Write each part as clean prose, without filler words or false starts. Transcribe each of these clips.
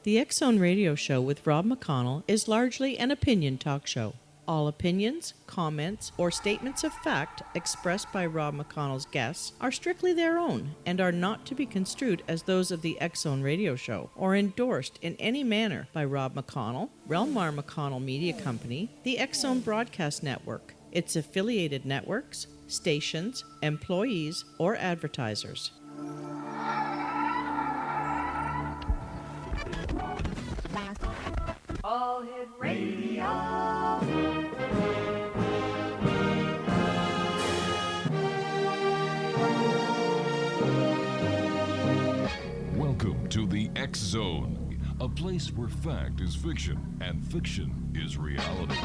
The X-Zone Radio Show with Rob McConnell is largely an opinion talk show. All opinions, comments, or statements of fact expressed by Rob McConnell's guests are strictly their own and are not to be construed as those of the X-Zone Radio Show or endorsed in any manner by Rob McConnell, Relmar McConnell Media Company, the X-Zone Broadcast Network, its affiliated networks, stations, employees, or advertisers. All Hit Radio. Welcome to the X Zone, a place where fact is fiction and fiction is reality.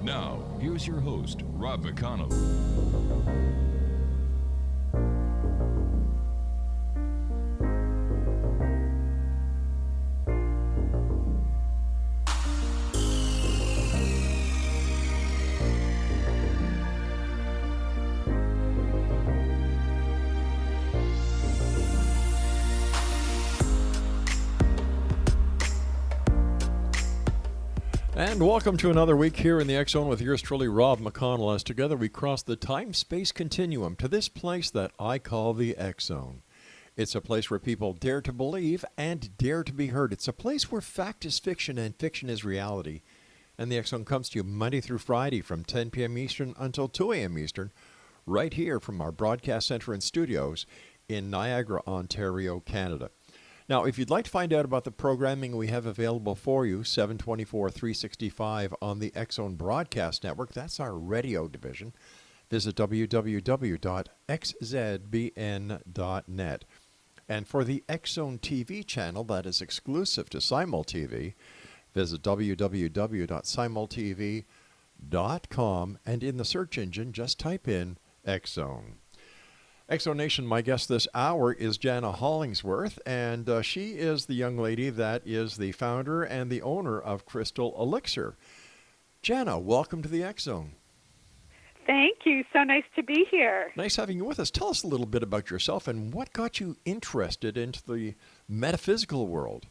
Now, here's your host, Rob McConnell. And welcome to another week here in the X-Zone with yours truly, Rob McConnell, as together we cross the time-space continuum to this place that I call the X-Zone. It's a place where people dare to believe and dare to be heard. It's a place where fact is fiction and fiction is reality. And the X-Zone comes to you Monday through Friday from 10 p.m. Eastern until 2 a.m. Eastern, right here from our broadcast center and studios in Niagara, Ontario, Canada. Now, if you'd like to find out about the programming we have available for you, 724-365 on the X-Zone Broadcast Network, that's our radio division, visit www.xzbn.net. And for the X-Zone TV channel that is exclusive to SimulTV, visit www.simultv.com, and in the search engine, just type in X-Zone. X-Zone Nation, my guest this hour is JANA Hollingsworth, and she is the young lady that is the founder and the owner of Crystal Elixir. JANA, welcome to the X-Zone. Thank you. So nice to be here. Nice having you with us. Tell us a little bit about yourself and what got you interested into the metaphysical world.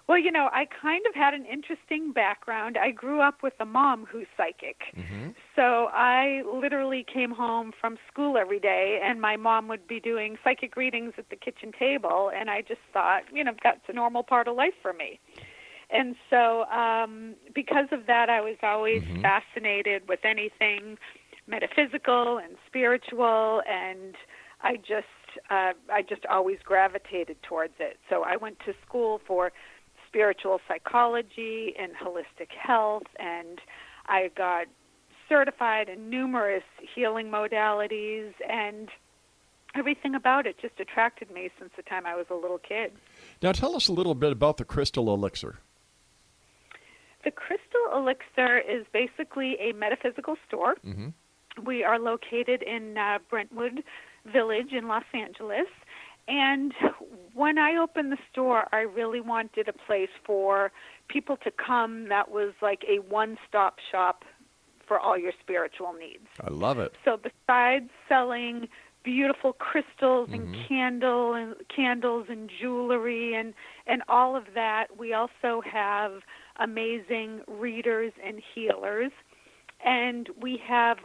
Well, you know, I kind of had an interesting background. I grew up with a mom who's psychic. Mm-hmm. So I literally came home from school every day, and my mom would be doing psychic readings at the kitchen table, and I just thought, you know, that's a normal part of life for me. And so because of that, I was always fascinated with anything metaphysical and spiritual, and I just always gravitated towards it. So I went to school for spiritual psychology and holistic health, and I got certified in numerous healing modalities, and everything about it just attracted me since the time I was a little kid. Now tell us a little bit about the Crystal Elixir. The Crystal Elixir is basically a metaphysical store. Mm-hmm. We are located in Brentwood Village in Los Angeles. And when I opened the store, I really wanted a place for people to come that was like a one-stop shop for all your spiritual needs. I love it. So besides selling beautiful crystals and candles and jewelry and all of that, we also have amazing readers and healers. And we have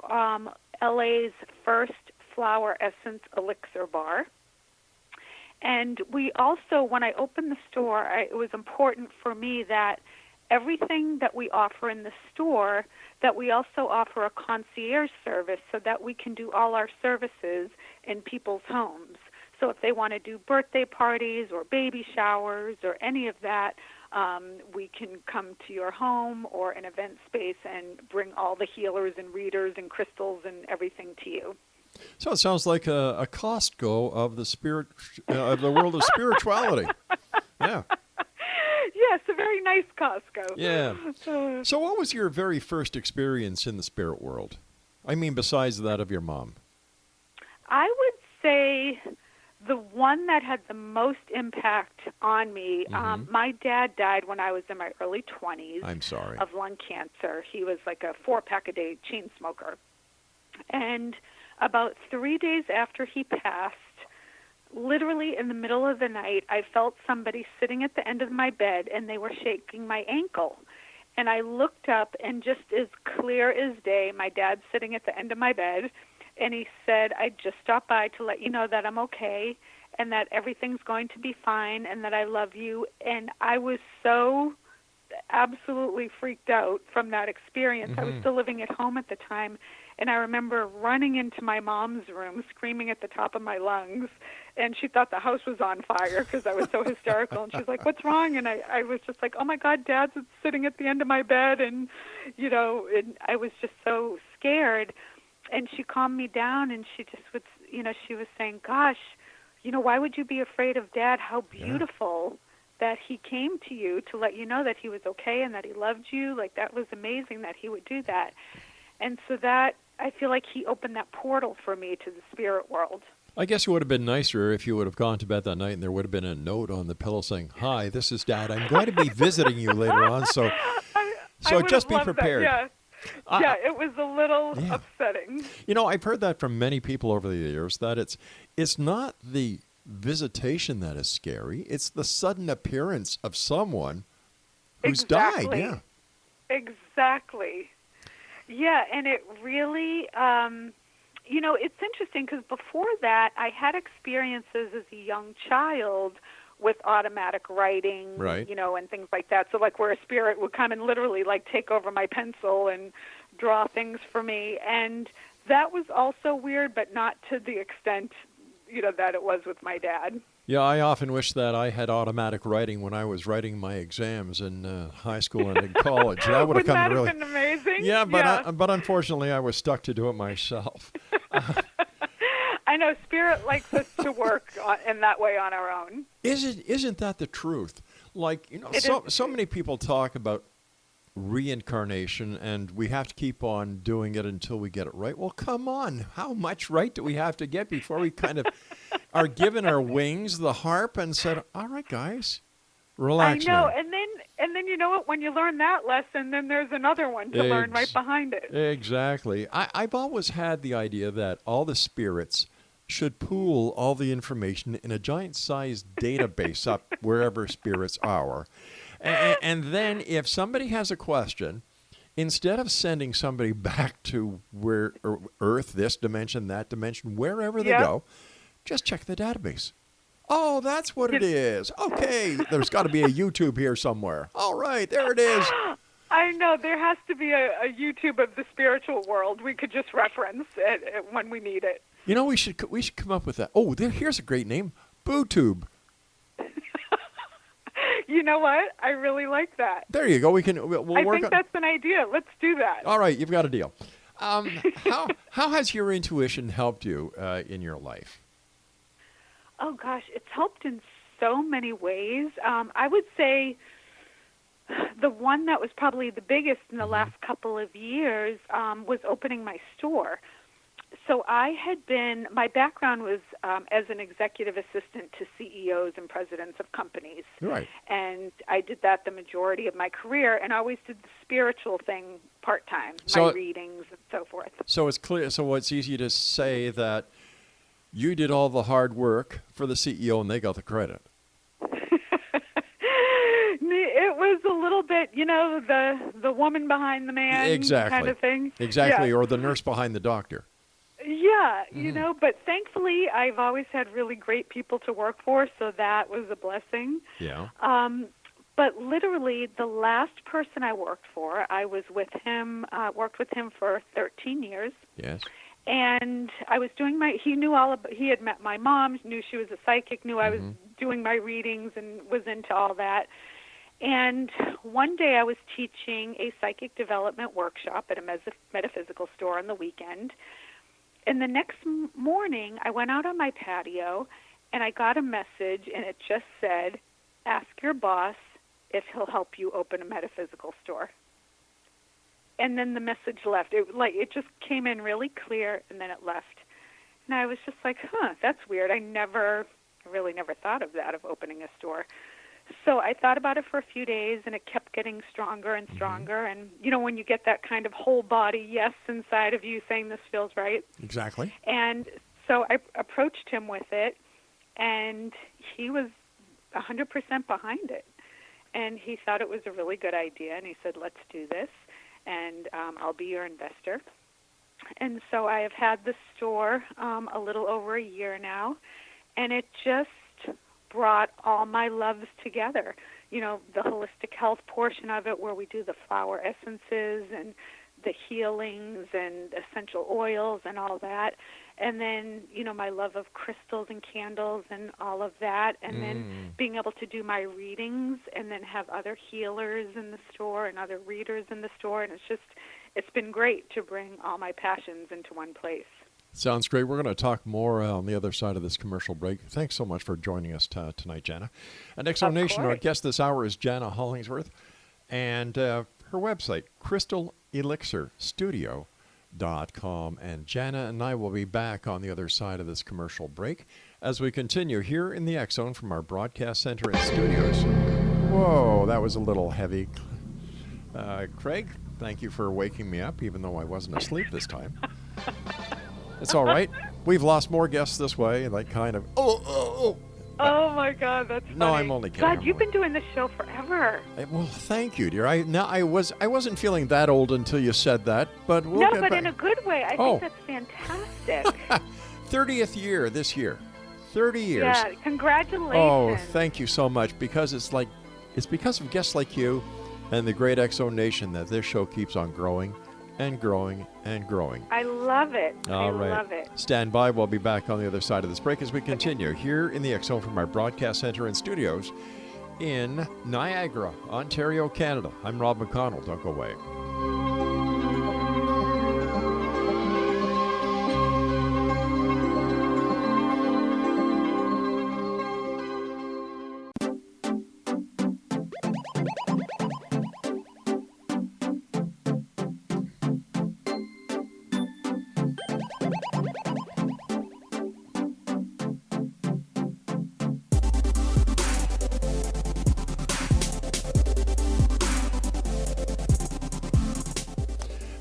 LA's first flower essence elixir bar. And we also, when I opened the store, it was important for me that everything that we offer in the store, that we also offer a concierge service so that we can do all our services in people's homes. So if they want to do birthday parties or baby showers or any of that, we can come to your home or an event space and bring all the healers and readers and crystals and everything to you. So it sounds like a Costco of the spirit of the world of spirituality. Yeah. Yes, a very nice Costco. Yeah. So what was your very first experience in the spirit world? I mean, besides that of your mom. I would say the one that had the most impact on me, my dad died when I was in my early 20s. I'm sorry. Of lung cancer. He was like a 4-pack-a-day chain smoker. And about 3 days after he passed, literally in the middle of the night, I felt somebody sitting at the end of my bed, and they were shaking my ankle. And I looked up, and just as clear as day, my dad's sitting at the end of my bed, and he said, I just stopped by to let you know that I'm okay and that everything's going to be fine and that I love you. And I was so absolutely freaked out from that experience. I was still living at home at the time, and I remember running into my mom's room, screaming at the top of my lungs, and she thought the house was on fire because I was so hysterical. And she's like, what's wrong? And I was just like, oh, my God, Dad's sitting at the end of my bed. And, you know, and I was just so scared. And she calmed me down, and she just would, you know, she was saying, gosh, you know, why would you be afraid of Dad? How beautiful that he came to you to let you know that he was okay and that he loved you. Like, that was amazing that he would do that. And so that, I feel like he opened that portal for me to the spirit world. I guess it would have been nicer if you would have gone to bed that night and there would have been a note on the pillow saying, hi, this is Dad. I'm going to be visiting you later on, so just be prepared. That, yeah, it was a little upsetting. You know, I've heard that from many people over the years, that it's not the visitation that is scary. It's the sudden appearance of someone who's died. Yeah. Exactly. Yeah, and it really, you know, it's interesting because before that, I had experiences as a young child with automatic writing, right, you know, and things like that. So, like, where a spirit would come and literally, like, take over my pencil and draw things for me. And that was also weird, but not to the extent, you know, that it was with my dad. Yeah, I often wish that I had automatic writing when I was writing my exams in high school and in college. That would have come really. Wouldn't that have been amazing? Yeah, but unfortunately, I was stuck to do it myself. I know Spirit likes us to work in that way on our own. Isn't that the truth? Like, you know, so many people talk about reincarnation, and we have to keep on doing it until we get it right. Well, come on. How much right do we have to get before we kind of are given our wings, the harp, and said, all right, guys, relax I know, now. and then you know what? When you learn that lesson, then there's another one to learn right behind it. Exactly. I've always had the idea that all the spirits should pool all the information in a giant-sized database up wherever spirits are. And then if somebody has a question, instead of sending somebody back to where Earth, this dimension, that dimension, wherever they go, just check the database. Oh, that's what it is. Okay, there's got to be a YouTube here somewhere. All right, there it is. I know. There has to be a YouTube of the spiritual world. We could just reference it when we need it. You know, we should come up with that. Oh, here's a great name, BooTube. You know what? I really like that. There you go. We'll I work think that's an idea. Let's do that. All right, you've got a deal. How has your intuition helped you in your life? Oh, gosh, it's helped in so many ways. I would say the one that was probably the biggest in the last couple of years was opening my store. So my background was as an executive assistant to CEOs and presidents of companies. Right. And I did that the majority of my career, and I always did the spiritual thing part-time, my readings and so forth. So it's clear. So it's easy to say that you did all the hard work for the CEO and they got the credit. It was a little bit, you know, the woman behind the man kind of thing. Exactly, Yeah. Or the nurse behind the doctor. Yeah, you know, but thankfully I've always had really great people to work for, so that was a blessing. Yeah. But literally the last person I worked for, I was with him, worked with him for 13 years. Yes. And I was doing he had met my mom, knew she was a psychic, knew I was doing my readings and was into all that. And one day I was teaching a psychic development workshop at a metaphysical store on the weekend. And the next morning I went out on my patio and I got a message, and it just said, ask your boss if he'll help you open a metaphysical store. And then the message left. It just came in really clear, and then it left. And I was just like, that's weird. I really never thought of that, of opening a store. So I thought about it for a few days, and it kept getting stronger and stronger. And, you know, when you get that kind of whole body yes inside of you saying this feels right. Exactly. And so I approached him with it, And he was 100% behind it. And he thought it was a really good idea, and he said, let's do this, and I'll be your investor. And so I have had the store a little over a year now, and it just brought all my loves together. You know, the holistic health portion of it, where we do the flower essences and the healings and essential oils and all that. And then, you know, my love of crystals and candles and all of that. And then being able to do my readings and then have other healers in the store and other readers in the store. And it's been great to bring all my passions into one place. Sounds great. We're going to talk more on the other side of this commercial break. Thanks so much for joining us tonight, Jana. And X Zone Nation, our guest this hour is JANA Hollingsworth. And her website, crystalelixirstudio.com. And JANA and I will be back on the other side of this commercial break as we continue here in the X Zone from our broadcast center and studios. Whoa, that was a little heavy. Craig, thank you for waking me up, even though I wasn't asleep this time. It's all right. We've lost more guests this way, like kind of, Oh, my God, that's funny. No, I'm only kidding. God, you've been doing this show forever. Well, thank you, dear. I wasn't feeling that old until you said that, but we'll No, get but back. In a good way. I think that's fantastic. 30th year this year. 30 years. Yeah, congratulations. Oh, thank you so much, because it's because of guests like you and the great X Zone Nation that this show keeps on growing and growing and growing. I love it. All right. I love it. Stand by. We'll be back on the other side of this break as we continue here in the X Zone from our broadcast center and studios in Niagara, Ontario, Canada. I'm Rob McConnell. Don't go away.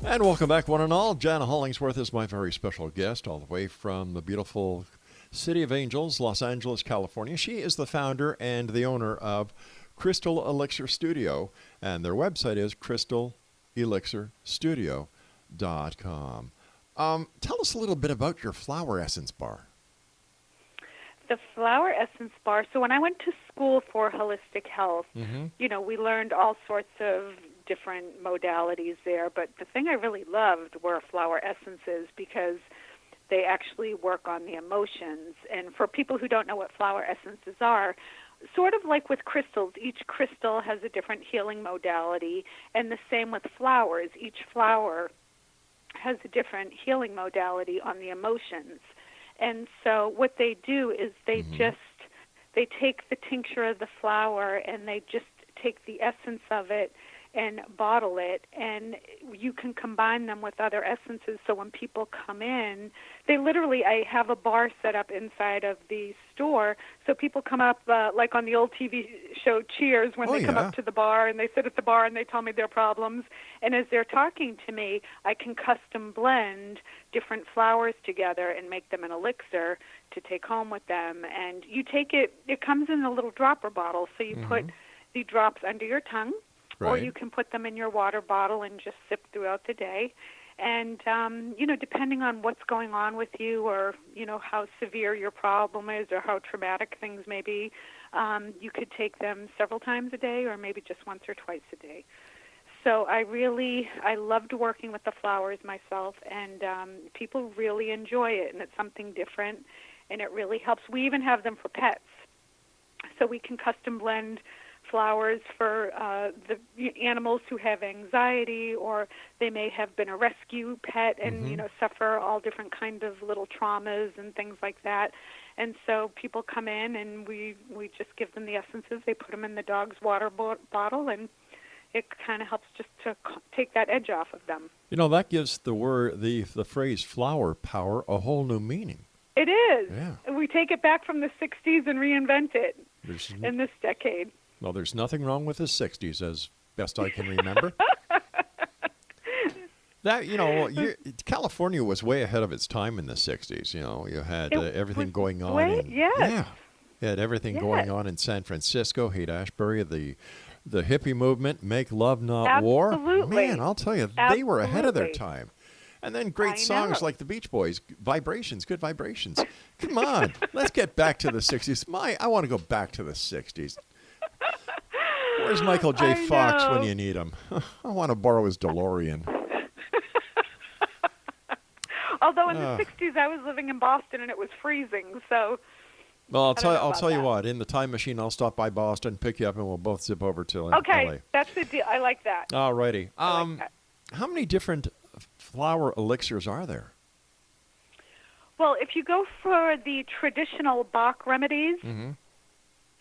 And welcome back, one and all. JANA Hollingsworth is my very special guest, all the way from the beautiful City of Angels, Los Angeles, California. She is the founder and the owner of Crystal Elixir Studio, and their website is crystalelixirstudio.com. Tell us a little bit about your flower essence bar. The flower essence bar. So when I went to school for holistic health, you know, we learned all sorts of different modalities there, but the thing I really loved were flower essences, because they actually work on the emotions. And for people who don't know what flower essences are, sort of like with crystals, each crystal has a different healing modality, and the same with flowers. Each flower has a different healing modality on the emotions. And so what they do is they take the tincture of the flower and they just take the essence of it and bottle it, and you can combine them with other essences. So when people come in, I have a bar set up inside of the store, so people come up, like on the old TV show Cheers, when they come up to the bar, and they sit at the bar and they tell me their problems, and as they're talking to me, I can custom blend different flowers together and make them an elixir to take home with them. And you take it comes in a little dropper bottle, so you put the drops under your tongue, or you can put them in your water bottle and just sip throughout the day. And, you know, depending on what's going on with you, or, you know, how severe your problem is or how traumatic things may be, you could take them several times a day or maybe just once or twice a day. So I loved working with the flowers myself, and people really enjoy it, and it's something different, and it really helps. We even have them for pets. So we can custom blend flowers for the animals who have anxiety, or they may have been a rescue pet and you know, suffer all different kind of little traumas and things like that. And so people come in and we just give them the essences. They put them in the dog's water bottle, and it kind of helps just to take that edge off of them. You know, that gives the phrase flower power a whole new meaning. It is. Yeah. We take it back from the 60s and reinvent it in this decade. Well, there's nothing wrong with the 60s, as best I can remember. That, you know, California was way ahead of its time in the 60s. You know, you had everything going on. Yes. at everything going on in San Francisco, Haight-Ashbury, the hippie movement, make love, not war. Absolutely. Man, I'll tell you, they were ahead of their time. And then great songs like the Beach Boys, Vibrations, Good Vibrations. Come on, let's get back to the 60s. I want to go back to the 60s. Where's Michael J. Fox when you need him? I want to borrow his DeLorean. Although in the 60s I was living in Boston and it was freezing, so... Well, I'll tell you what. In the time machine, I'll stop by Boston, pick you up, and we'll both zip over to LA. Okay, that's the deal. I like that. All righty. I like that. How many different flower elixirs are there? Well, if you go for the traditional Bach remedies,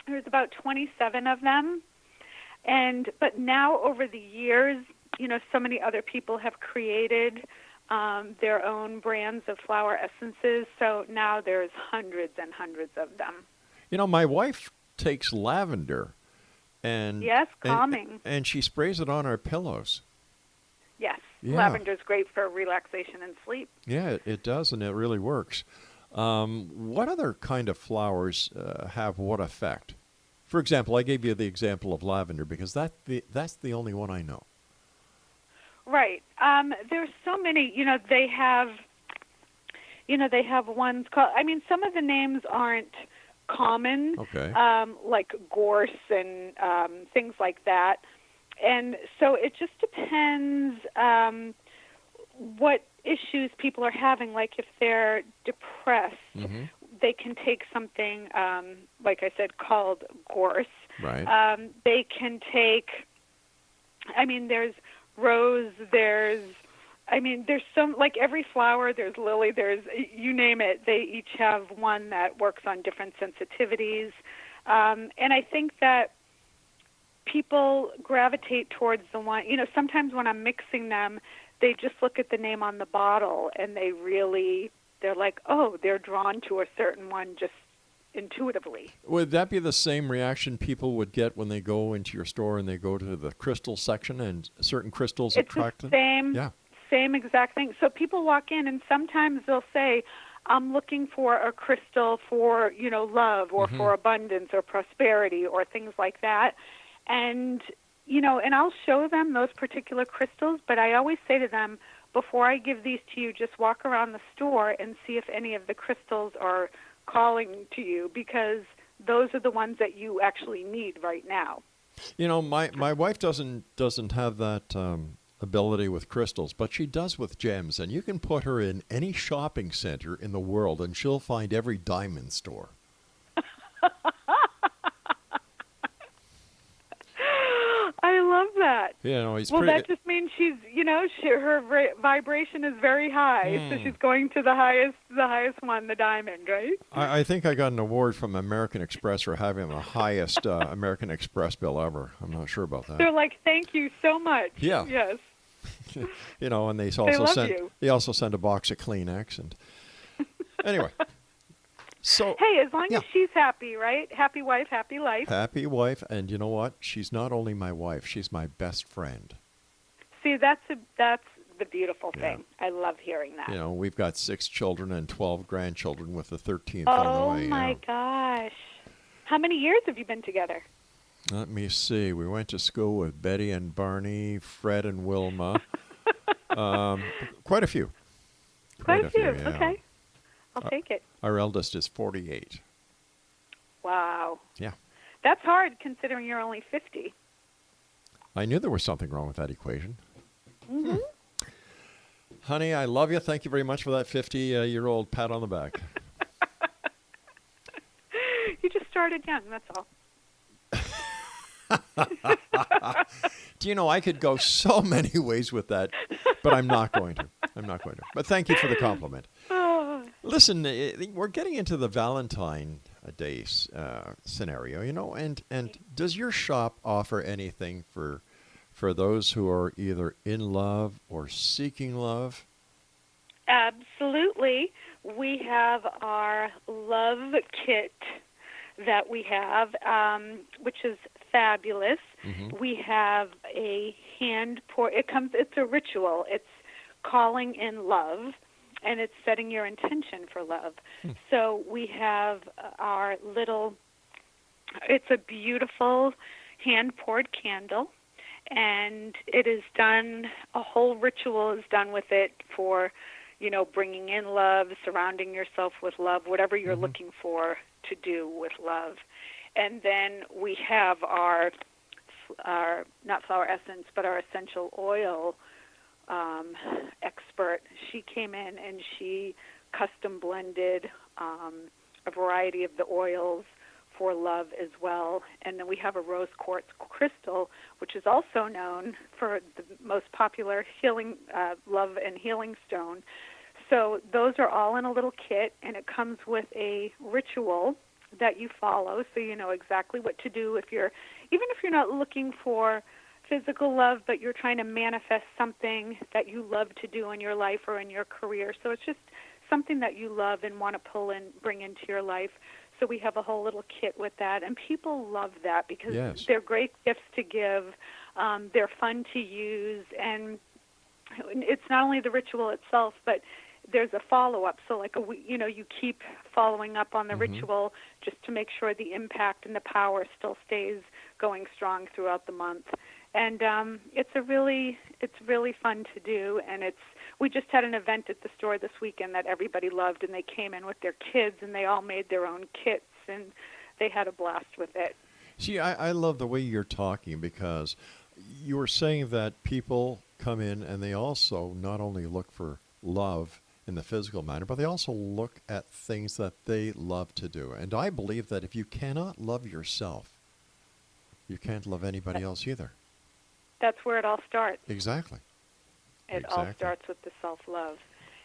there's about 27 of them. But now over the years, so many other people have created their own brands of flower essences. So now there's hundreds and hundreds of them. My wife takes lavender, and yes, calming, and she sprays it on our pillows. Yes, yeah. Lavender's great for relaxation and sleep. Yeah, it does, and it really works. What other kind of flowers have what effect? For example, I gave you the example of lavender because that's the only one I know. Right. There's so many. They have ones called. I mean, some of the names aren't common. Okay. Like gorse and things like that. And so it just depends what issues people are having. Like if they're depressed, they can take something, like I said, called gorse. Right. They can take, there's rose, there's some, like every flower, there's lily, there's, you name it, they each have one that works on different sensitivities. And I think that people gravitate towards the one, sometimes when I'm mixing them, they just look at the name on the bottle and they're like, oh, they're drawn to a certain one just intuitively. Would that be the same reaction people would get when they go into your store and they go to the crystal section and certain crystals attract them? It's the same exact thing. So people walk in and sometimes they'll say, I'm looking for a crystal for, love or for abundance or prosperity or things like that. And, and I'll show them those particular crystals, but I always say to them, before I give these to you, just walk around the store and see if any of the crystals are calling to you, because those are the ones that you actually need right now. My wife doesn't have that ability with crystals, but she does with gems, and you can put her in any shopping center in the world and she'll find every diamond store. I love that. That just means she's, her vibration is very high, so she's going to the highest one, the diamond, right? I think I got an award from American Express for having the highest American Express bill ever. I'm not sure about that. They're like, thank you so much. Yeah. Yes. And they also send a box of Kleenex, and anyway. So, hey, as long as she's happy, right? Happy wife, happy life. Happy wife, and you know what? She's not only my wife; she's my best friend. See, that's the beautiful thing. I love hearing that. We've got 6 children and 12 grandchildren, with the 13th on the way. Oh my gosh! How many years have you been together? Let me see. We went to school with Betty and Barney, Fred and Wilma. Quite a few. Quite a few. Yeah. Okay. I'll take it. Our eldest is 48. Wow. Yeah. That's hard considering you're only 50. I knew there was something wrong with that equation. Honey, I love you. Thank you very much for that 50-year-old pat on the back. You just started young, that's all. Do you know, I could go so many ways with that, but I'm not going to. But thank you for the compliment. Listen, we're getting into the Valentine Day scenario, and does your shop offer anything for those who are either in love or seeking love? Absolutely. We have our love kit that we have, which is fabulous. We have a hand pour. It's a ritual. It's calling in love, and it's setting your intention for love. So we have our little It's a beautiful hand-poured candle, and it is done, a whole ritual is done with it for, bringing in love, surrounding yourself with love, whatever you're looking for to do with love. And then we have our not flower essence, but our essential oil expert. She came in and she custom blended a variety of the oils for love as well. And then we have a rose quartz crystal, which is also known for the most popular healing, love and healing stone. So those are all in a little kit, and it comes with a ritual that you follow, so you know exactly what to do even if you're not looking for physical love, but you're trying to manifest something that you love to do in your life or in your career. So it's just something that you love and want to pull and bring into your life. So we have a whole little kit with that, and people love that because they're great gifts to give. They're fun to use, and it's not only the ritual itself, but there's a follow-up. So you keep following up on the ritual just to make sure the impact and the power still stays going strong throughout the month. And it's really fun to do. And we just had an event at the store this weekend that everybody loved, and they came in with their kids, and they all made their own kits, and they had a blast with it. See, I love the way you're talking, because you were saying that people come in and they also not only look for love in the physical manner, but they also look at things that they love to do. And I believe that if you cannot love yourself, you can't love anybody else either. That's where it all starts. Exactly. It all starts with the self-love.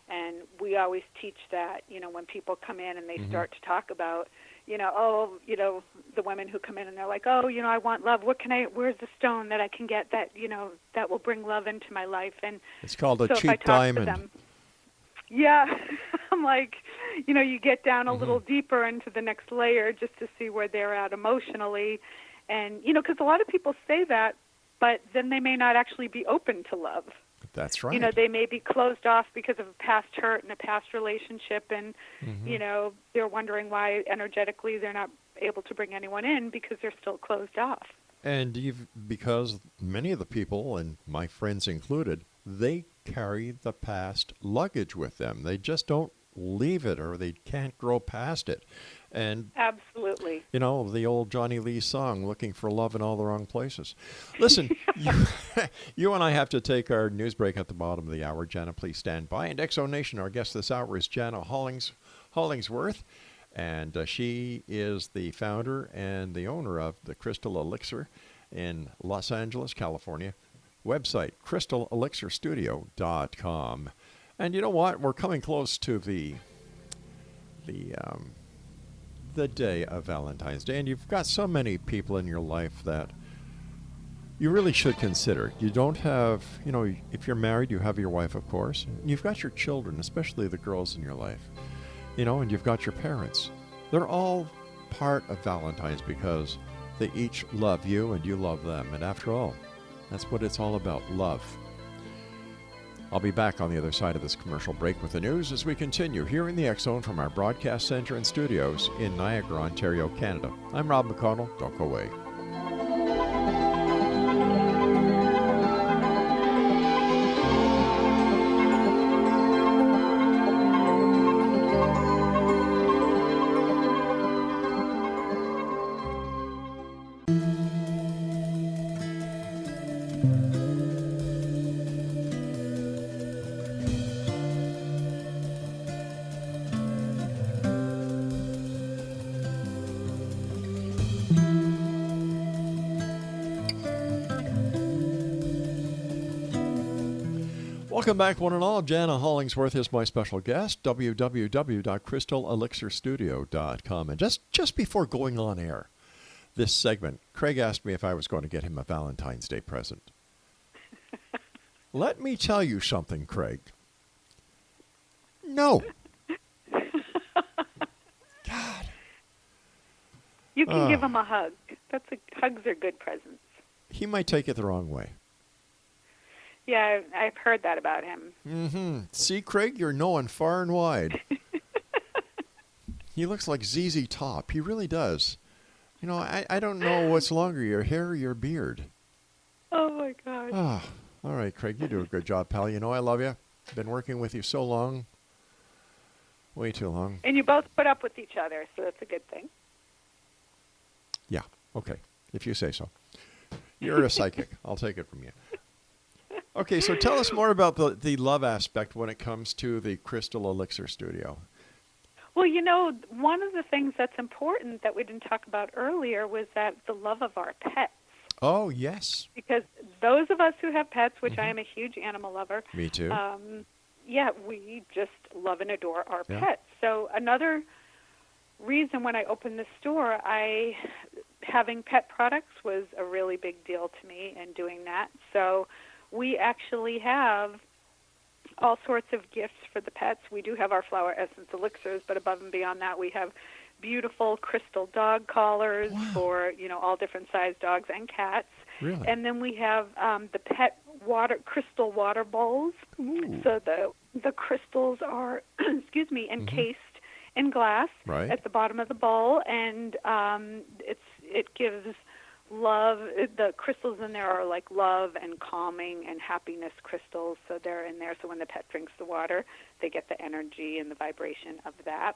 And we always teach that, when people come in and they start to talk about, the women who come in and they're like, I want love. Where's the stone that I can get that, that will bring love into my life? And it's called a cheap diamond. I'm like, you get down a little deeper into the next layer just to see where they're at emotionally. And, because a lot of people say that, but then they may not actually be open to love. That's right. They may be closed off because of a past hurt and a past relationship, and, they're wondering why energetically they're not able to bring anyone in because they're still closed off. And because many of the people, and my friends included, they carry the past luggage with them. They just don't leave it, or they can't grow past it. And absolutely, the old Johnny Lee song, looking for love in all the wrong places. Listen, you and I have to take our news break at the bottom of the hour. Jana, please stand by. And Exo Nation, our guest this hour is Jana Hollingsworth, and she is the founder and the owner of the Crystal Elixir in Los Angeles, California. Website, crystalelixirstudio.com. And you know what? We're coming close to the day of Valentine's Day, and you've got so many people in your life that you really should consider. You don't have, if you're married, you have your wife, of course. You've got your children, especially the girls in your life, and you've got your parents. They're all part of Valentine's because they each love you and you love them. And after all, that's what it's all about, love. I'll be back on the other side of this commercial break with the news as we continue here in the X Zone from our broadcast center and studios in Niagara, Ontario, Canada. I'm Rob McConnell. Don't go away. Welcome back, one and all. Jana Hollingsworth is my special guest, www.crystalelixirstudio.com. And just before going on air, this segment, Craig asked me if I was going to get him a Valentine's Day present. Let me tell you something, Craig. No. God. You can give him a hug. Hugs are good presents. He might take it the wrong way. Yeah, I've heard that about him. Mm-hmm. See, Craig, you're knowing far and wide. He looks like ZZ Top. He really does. I don't know what's longer, your hair or your beard. Oh, my God. Ah, all right, Craig, you do a good job, pal. I love you. Been working with you so long. Way too long. And you both put up with each other, so that's a good thing. Yeah, okay, if you say so. You're a psychic. I'll take it from you. Okay, so tell us more about the love aspect when it comes to the Crystal Elixir Studio. Well, one of the things that's important that we didn't talk about earlier was that the love of our pets. Oh, yes. Because those of us who have pets, which I am a huge animal lover. Me too. We just love and adore our pets. So another reason when I opened the store, having pet products was a really big deal to me and doing that. So we actually have all sorts of gifts for the pets. We do have our flower essence elixirs, but above and beyond that, we have beautiful crystal dog collars for, all different size dogs and cats. Really? And then we have the pet crystal water bowls. Ooh. So the crystals are, encased in glass at the bottom of the bowl, and it gives love. The crystals in there are like love and calming and happiness crystals, so they're in there. So when the pet drinks the water, they get the energy and the vibration of that.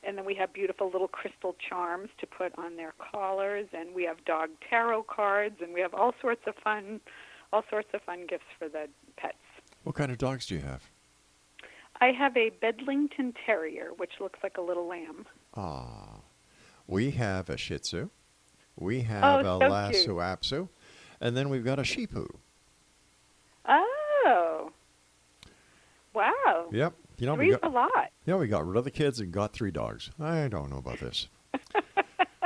And then we have beautiful little crystal charms to put on their collars, and we have dog tarot cards, and we have all sorts of fun gifts for the pets. What kind of dogs do you have? I have a Bedlington Terrier, which looks like a little lamb. Ah, we have a Shih Tzu. We have a Else.Our, and then we've got a Sheepoo. Oh, wow! Yep. Three's a lot. Yeah, we got rid of the kids and got 3 dogs. I don't know about this.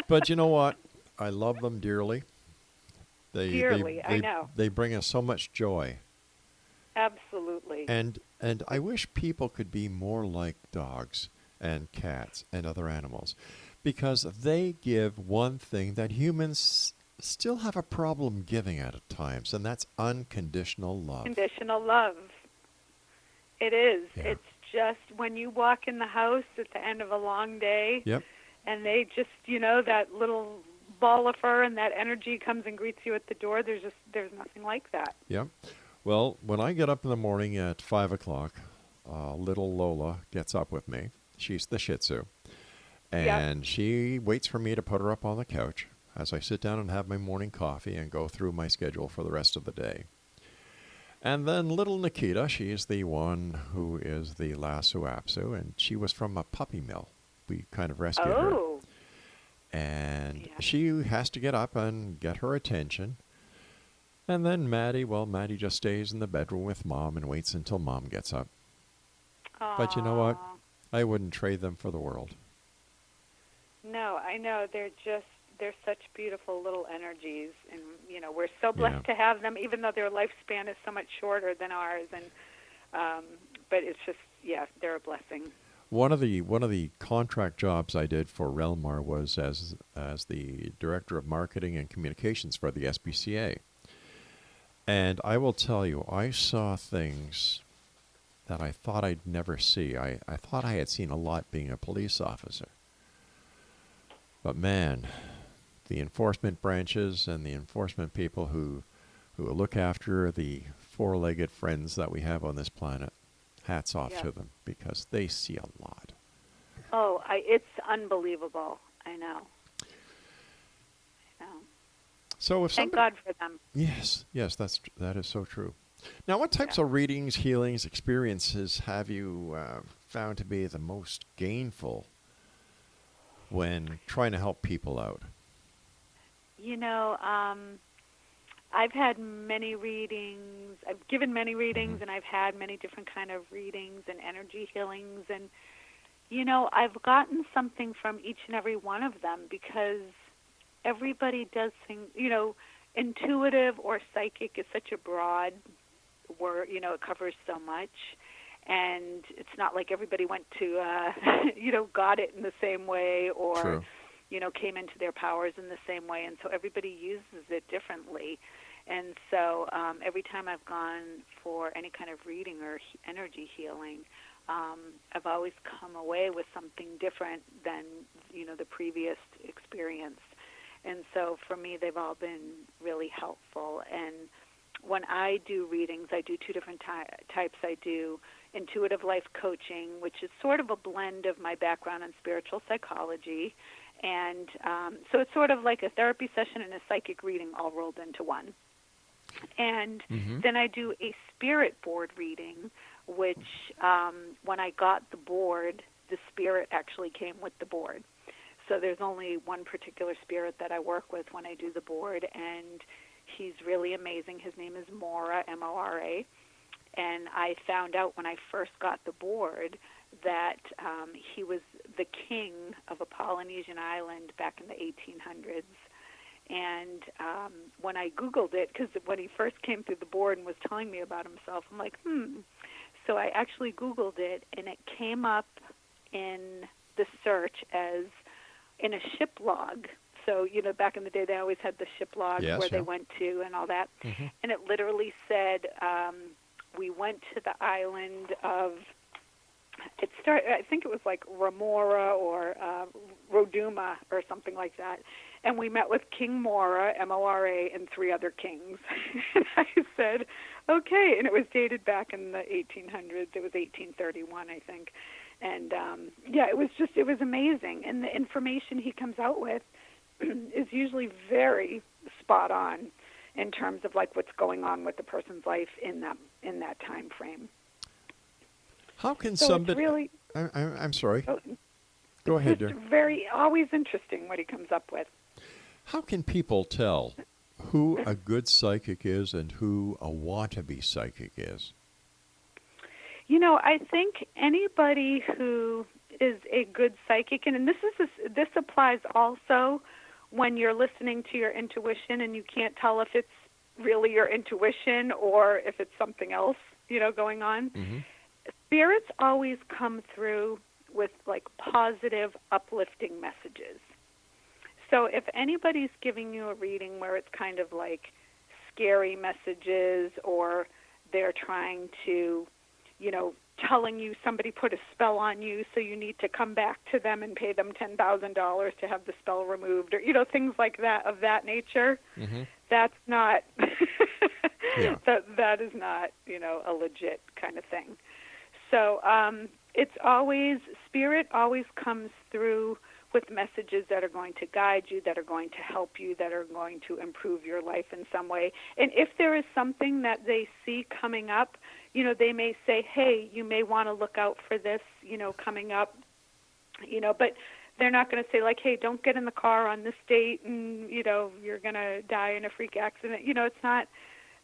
But you know what? I love them dearly. I know. They bring us so much joy. Absolutely. And I wish people could be more like dogs and cats and other animals, because they give one thing that humans still have a problem giving at times, and that's unconditional love. Unconditional love. It is. Yeah. It's just when you walk in the house at the end of a long day, and they just, that little ball of fur and that energy comes and greets you at the door, there's nothing like that. Yep. Well, when I get up in the morning at 5 o'clock, little Lola gets up with me. She's the Shih Tzu. And she waits for me to put her up on the couch as I sit down and have my morning coffee and go through my schedule for the rest of the day. And then little Nikita, she's the one who is the Else.Our, and she was from a puppy mill. We kind of rescued her. And she has to get up and get her attention. And then Maddie just stays in the bedroom with Mom and waits until Mom gets up. Aww. But you know what? I wouldn't trade them for the world. No, I know. They're such beautiful little energies, and we're so blessed to have them, even though their lifespan is so much shorter than ours. And but it's just they're a blessing. One of the contract jobs I did for Relmar was as the director of marketing and communications for the SPCA. And I will tell you, I saw things that I thought I'd never see. I thought I had seen a lot being a police officer. But man, the enforcement branches and the enforcement people who look after the 4-legged friends that we have on this planet, hats off to them, because they see a lot. Oh, it's unbelievable. I know. So if Thank God for them. Yes, that is so true. Now, what types of readings, healings, experiences have you found to be the most gainful when trying to help people out? I've had many readings. I've given many readings, and I've had many different kind of readings and energy healings. And, I've gotten something from each and every one of them, because everybody does things, intuitive or psychic is such a broad word, it covers so much. And it's not like everybody went to, got it in the same way, or, True. Came into their powers in the same way. And so everybody uses it differently. And so every time I've gone for any kind of reading or energy healing, I've always come away with something different than, the previous experience. And so for me, they've all been really helpful. And when I do readings, I do two different types. I do intuitive life coaching, which is sort of a blend of my background in spiritual psychology. And so it's sort of like a therapy session and a psychic reading all rolled into one. And then I do a spirit board reading, which when I got the board, the spirit actually came with the board. So there's only one particular spirit that I work with when I do the board, and he's really amazing. His name is Mora, M-O-R-A. And I found out when I first got the board that he was the king of a Polynesian island back in the 1800s. And when I Googled it, because when he first came through the board and was telling me about himself, I'm like, So I actually Googled it, and it came up in the search as in a ship log. So, you know, back in the day, they always had the ship log where they went to and all that. And it literally said, we went to the island of, I think it was like Remora or Roduma or something like that. And we met with King Mora, M-O-R-A, and 3 other kings. And I said, okay. And it was dated back in the 1800s. It was 1831, I think. And, it was amazing. And the information he comes out with is usually very spot on in terms of like what's going on with the person's life in that time frame. How can so somebody? It's really, I'm sorry. Go ahead, dear. Very always interesting what he comes up with. How can people tell who a good psychic is and who a wannabe psychic is? You know, I think anybody who is a good psychic, and this applies also when you're listening to your intuition and you can't tell if it's really your intuition or if it's something else, you know, going on. Spirits always come through with like positive, uplifting messages. So if anybody's giving you a reading where it's kind of like scary messages, or they're trying to, you know, telling you somebody put a spell on you, so you need to come back to them and pay them $10,000 to have the spell removed, or, you know, things like that of that nature, that's not, that is not, you know, a legit kind of thing. So it's always, spirit always comes through with messages that are going to guide you, that are going to help you, that are going to improve your life in some way. And if there is something that they see coming up, you know, they may say, hey, you may want to look out for this, you know, coming up, you know, but they're not going to say like, hey, don't get in the car on this date and, you know, you're going to die in a freak accident. You know, it's not,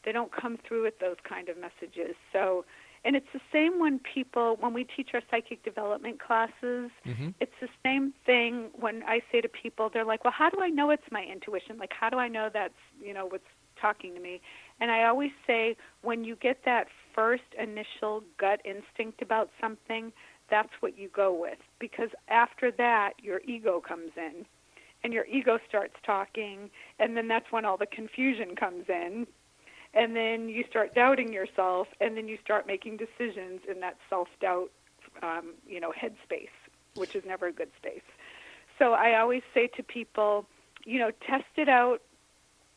they don't come through with those kind of messages. So, and it's the same when we teach our psychic development classes, it's the same thing when I say to people, they're like, well, how do I know it's my intuition? Like, how do I know that's, you know, what's talking to me? And I always say, when you get that first initial gut instinct about something, that's what you go with. Because after that, your ego comes in, and your ego starts talking, and then that's when all the confusion comes in. And then you start doubting yourself, and then you start making decisions in that self-doubt, you know, headspace, which is never a good space. So I always say to people, you know, test it out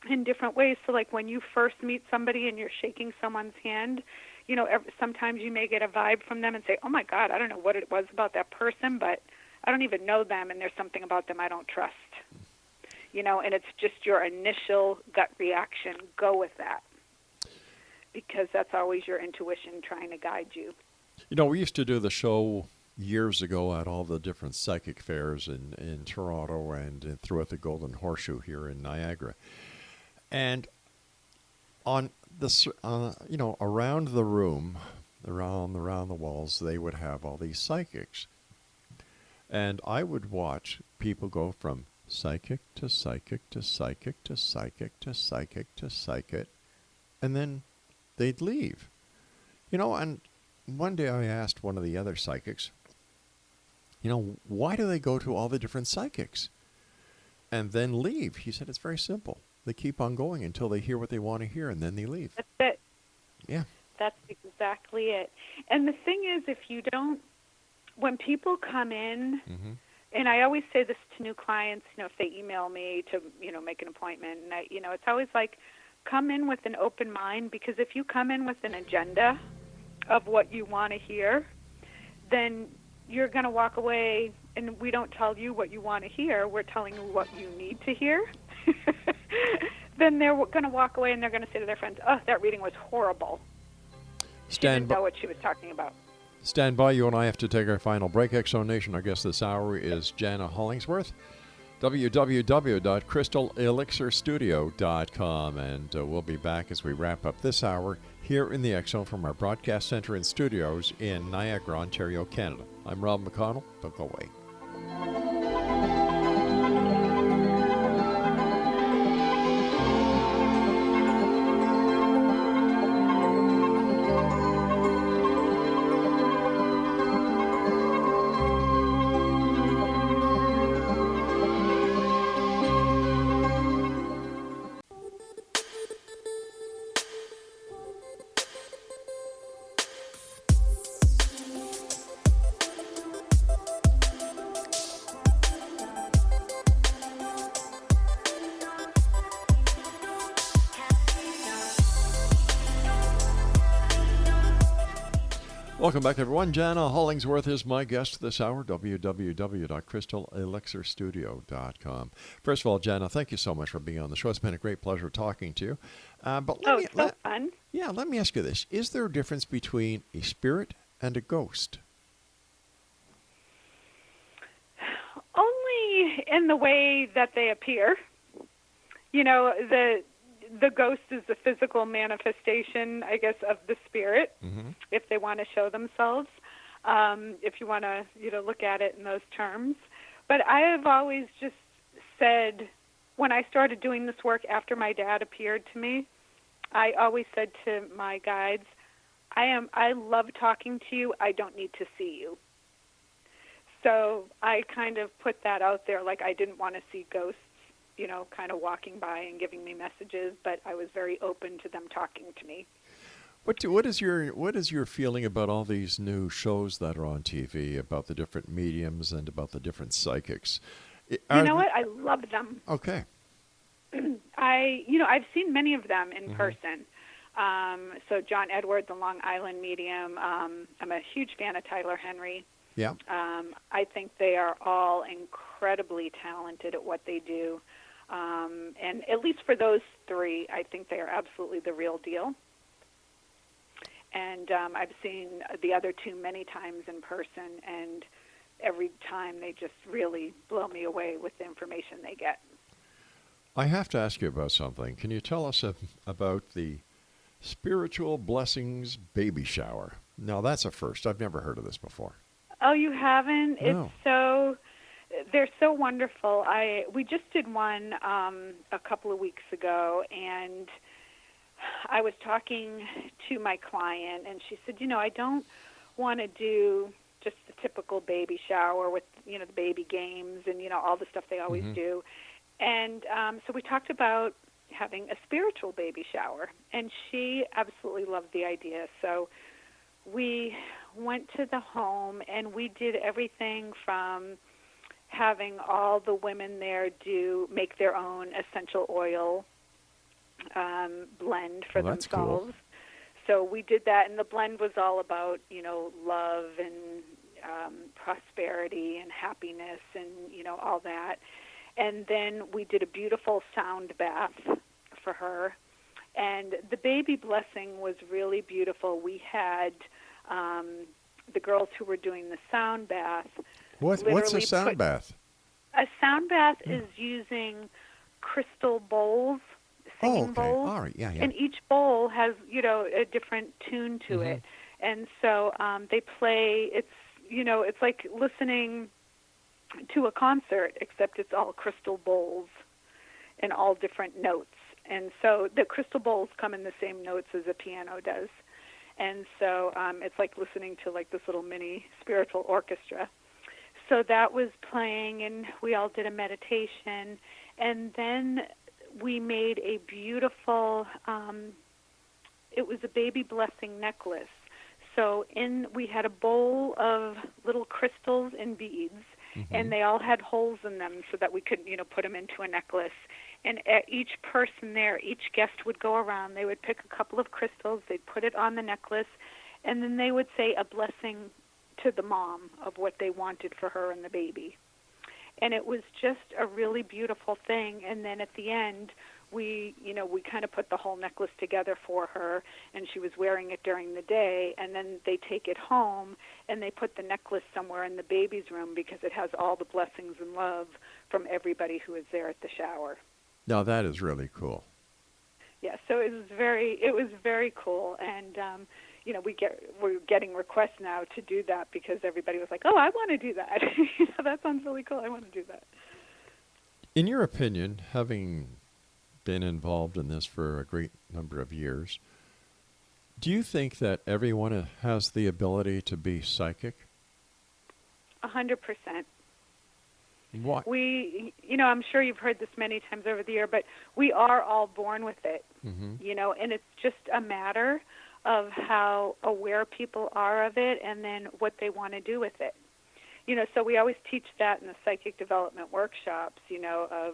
in different ways. So like when you first meet somebody and you're shaking someone's hand, you know, sometimes you may get a vibe from them and say, oh, my God, I don't know what it was about that person, but I don't even know them, and there's something about them I don't trust. You know, and it's just your initial gut reaction. Go with that, because that's always your intuition trying to guide you. You know, we used to do the show years ago at all the different psychic fairs in Toronto and throughout the Golden Horseshoe here in Niagara. And on this, you know, around the room, around the walls, they would have all these psychics. And I would watch people go from psychic to psychic to psychic to psychic to psychic to psychic, and then they'd leave. You know, and one day I asked one of the other psychics, you know, why do they go to all the different psychics and then leave? He said, it's very simple. They keep on going until they hear what they want to hear, and then they leave. That's it. Yeah. That's exactly it. And the thing is, if you don't, when people come in, and I always say this to new clients, if they email me to, make an appointment, and it's always like, come in with an open mind, because if you come in with an agenda of what you want to hear, then you're going to walk away, and we don't tell you what you want to hear. We're telling you what you need to hear. Then they're going to walk away, and they're going to say to their friends, oh, that reading was horrible. She didn't know what she was talking about. Stand by. You and I have to take our final break. X-Zone Nation, our guest this hour is JANA Hollingsworth. www.crystalelixirstudio.com, and we'll be back as we wrap up this hour here in the X-Zone from our broadcast center and studios in Niagara, Ontario, Canada. I'm Rob McConnell. Don't go away. Welcome back, everyone. JANA Hollingsworth is my guest this hour, www.crystalelixirstudio.com. First of all, JANA, thank you so much for being on the show. It's been a great pleasure talking to you. It's so fun. Yeah, let me ask you this. Is there a difference between a spirit and a ghost? Only in the way that they appear. The ghost is the physical manifestation, I guess, of the spirit, if they want to show themselves, if you want to, look at it in those terms. But I have always just said, when I started doing this work after my dad appeared to me, I always said to my guides, I love talking to you. I don't need to see you. So I kind of put that out there, like I didn't want to see ghosts, kind of walking by and giving me messages, but I was very open to them talking to me. What is your feeling about all these new shows that are on TV about the different mediums and about the different psychics? What? I love them. Okay. I've seen many of them in person. So John Edward, the Long Island medium. I'm a huge fan of Tyler Henry. Yeah. I think they are all incredibly talented at what they do. And at least for those three, I think they are absolutely the real deal. And I've seen the other two many times in person, and every time they just really blow me away with the information they get. I have to ask you about something. Can you tell us about the Spiritual Blessings Baby Shower? Now, that's a first. I've never heard of this before. Oh, you haven't? No. They're so wonderful. We just did one a couple of weeks ago, and I was talking to my client, and she said, I don't want to do just the typical baby shower with, the baby games and, all the stuff they always do. And so we talked about having a spiritual baby shower, and she absolutely loved the idea. So we went to the home, and we did everything from having all the women there make their own essential oil blend for that's themselves. Cool. So we did that, and the blend was all about, love and prosperity and happiness and, all that. And then we did a beautiful sound bath for her. And the baby blessing was really beautiful. We had the girls who were doing the sound bath. What's a sound bath? A sound bath is using crystal bowls, singing bowls. All right, yeah. And each bowl has, a different tune to it. And so they play, it's like listening to a concert, except it's all crystal bowls and all different notes. And so the crystal bowls come in the same notes as a piano does. And so it's like listening to like this little mini spiritual orchestra. So that was playing, and we all did a meditation. And then we made a beautiful, it was a baby blessing necklace. So we had a bowl of little crystals and beads, and they all had holes in them so that we could, put them into a necklace. And each person there, each guest would go around. They would pick a couple of crystals. They'd put it on the necklace, and then they would say a blessing to the mom of what they wanted for her and the baby. And it was just a really beautiful thing. And then at the end, we kind of put the whole necklace together for her, and she was wearing it during the day. And then they take it home, and they put the necklace somewhere in the baby's room because it has all the blessings and love from everybody who was there at the shower. Now, that is really cool. Yeah, so it was very cool. And, we're getting requests now to do that because everybody was like, oh, I want to do that. That sounds really cool. I want to do that. In your opinion, having been involved in this for a great number of years, do you think that everyone has the ability to be psychic? 100%. Why? I'm sure you've heard this many times over the year, but we are all born with it, and it's just a matter of how aware people are of it and then what they want to do with it. So we always teach that in the psychic development workshops, of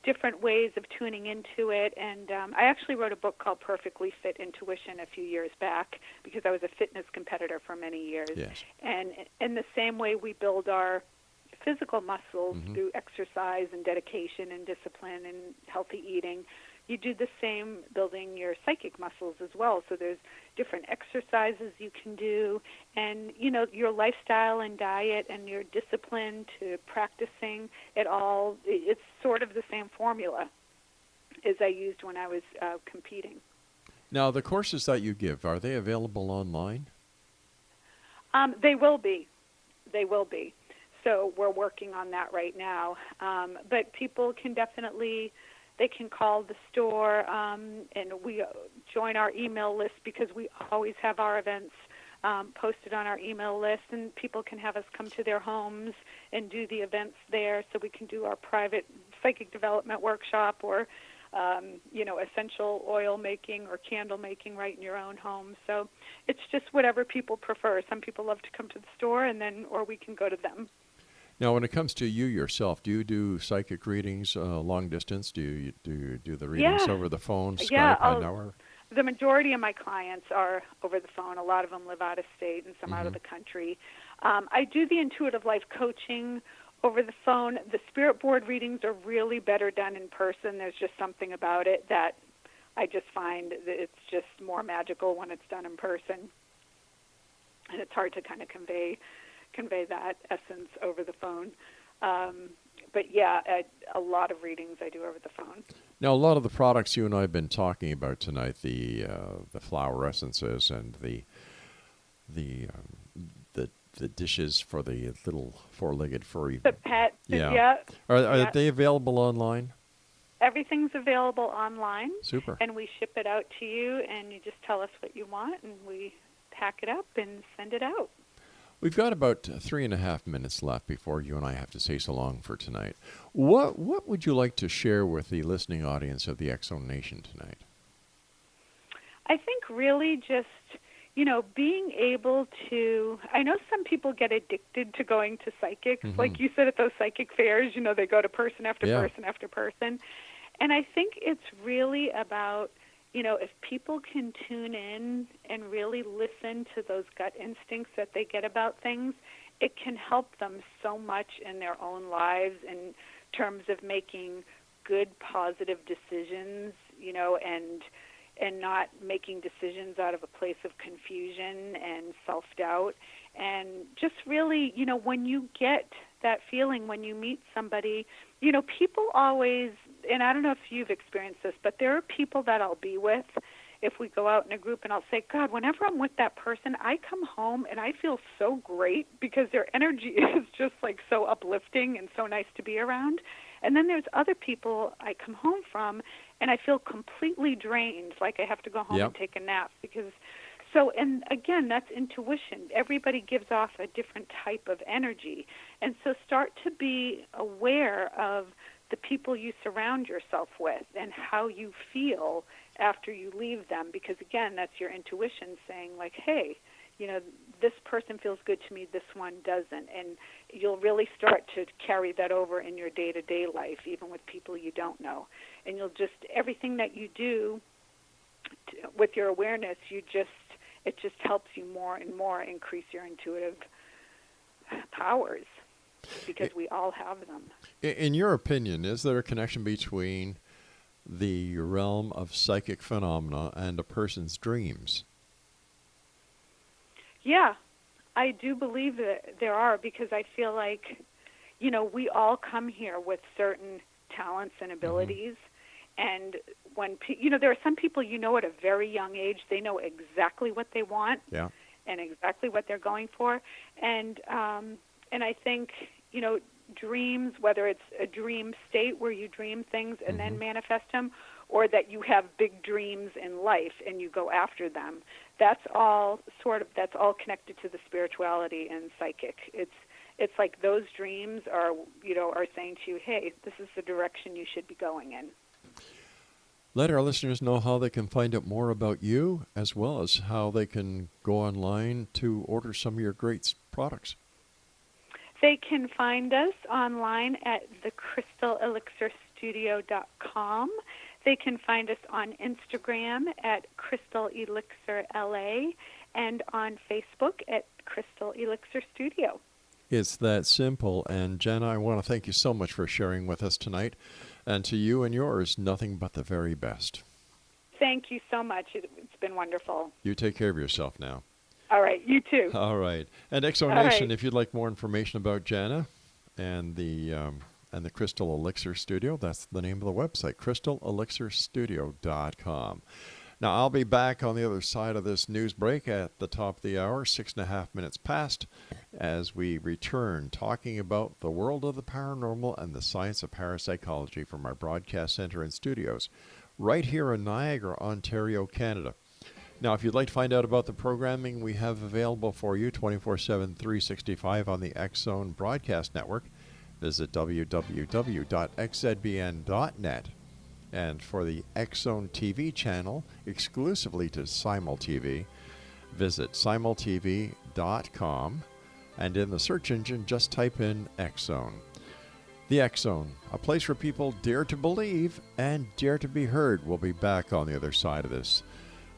different ways of tuning into it. And I actually wrote a book called Perfectly Fit Intuition a few years back because I was a fitness competitor for many years. Yes. And in the same way we build our physical muscles through exercise and dedication and discipline and healthy eating, you do the same building your psychic muscles as well. So there's different exercises you can do, and your lifestyle and diet and your discipline to practicing it all, it's sort of the same formula as I used when I was competing. Now, the courses that you give, are they available online? They will be. So we're working on that right now. But people can definitely, they can call the store, and we join our email list because we always have our events posted on our email list, and people can have us come to their homes and do the events there, so we can do our private psychic development workshop or, essential oil making or candle making right in your own home. So it's just whatever people prefer. Some people love to come to the store, or we can go to them. Now, when it comes to you yourself, do you do psychic readings long distance? Do you do the readings over the phone, Skype, an hour? The majority of my clients are over the phone. A lot of them live out of state and some out of the country. I do the intuitive life coaching over the phone. The spirit board readings are really better done in person. There's just something about it that I just find that it's just more magical when it's done in person. And it's hard to kind of convey that essence over the phone. But yeah, a lot of readings I do over the phone. Now, a lot of the products you and I have been talking about tonight, the flower essences and the dishes for the little four-legged furry. The pet, yeah. Are they available online? Everything's available online. Super. And we ship it out to you, and you just tell us what you want, and we pack it up and send it out. We've got about 3.5 minutes left before you and I have to say so long for tonight. What would you like to share with the listening audience of the X Zone Nation tonight? I think really just, being able to, I know some people get addicted to going to psychics. Like you said at those psychic fairs, they go to person after person after person. And I think it's really about, if people can tune in and really listen to those gut instincts that they get about things, it can help them so much in their own lives in terms of making good, positive decisions, and not making decisions out of a place of confusion and self-doubt. And just really, when you get that feeling when you meet somebody, people always, and I don't know if you've experienced this, but there are people that I'll be with if we go out in a group, and I'll say, God, whenever I'm with that person, I come home and I feel so great because their energy is just like so uplifting and so nice to be around. And then there's other people I come home from and I feel completely drained, like I have to go home and take a nap because and again, that's intuition. Everybody gives off a different type of energy. And so start to be aware of the people you surround yourself with and how you feel after you leave them because, again, that's your intuition saying, like, hey, this person feels good to me, this one doesn't. And you'll really start to carry that over in your day-to-day life, even with people you don't know. And everything that you do with your awareness, it just helps you more and more increase your intuitive powers, because we all have them. In your opinion, is there a connection between the realm of psychic phenomena and a person's dreams? Yeah, I do believe that there are, because I feel like, we all come here with certain talents and abilities. And when, there are some people, at a very young age, they know exactly what they want and exactly what they're going for. And I think, dreams, whether it's a dream state where you dream things and then manifest them, or that you have big dreams in life and you go after them, that's all connected to the spirituality and psychic. It's like those dreams are saying to you, hey, this is the direction you should be going in. Let our listeners know how they can find out more about you, as well as how they can go online to order some of your great products. They can find us online at thecrystalelixirstudio.com. They can find us on Instagram at crystalelixirla and on Facebook at Crystal Elixir Studio. It's that simple. And Jana, I want to thank you so much for sharing with us tonight. And to you and yours, nothing but the very best. Thank you so much. It's been wonderful. You take care of yourself now. All right, you too. All right. And Exonation, if you'd like more information about Jana and the Crystal Elixir Studio, that's the name of the website, crystalelixirstudio.com. Now, I'll be back on the other side of this news break at the top of the hour, 6.5 minutes past, as we return talking about the world of the paranormal and the science of parapsychology from our broadcast center and studios right here in Niagara, Ontario, Canada. Now, if you'd like to find out about the programming we have available for you 24/7, 365 on the X-Zone Broadcast Network, visit www.xzbn.net. And for the X-Zone TV channel, exclusively to SimulTV, visit simultv.com, and in the search engine, just type in X-Zone. The X-Zone, a place where people dare to believe and dare to be heard. We'll be back on the other side of this.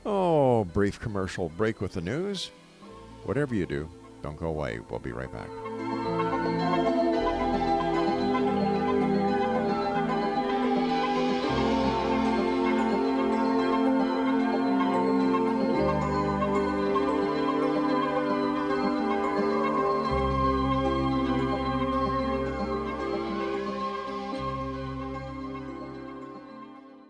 Oh, brief commercial break with the news. Whatever you do, don't go away. We'll be right back.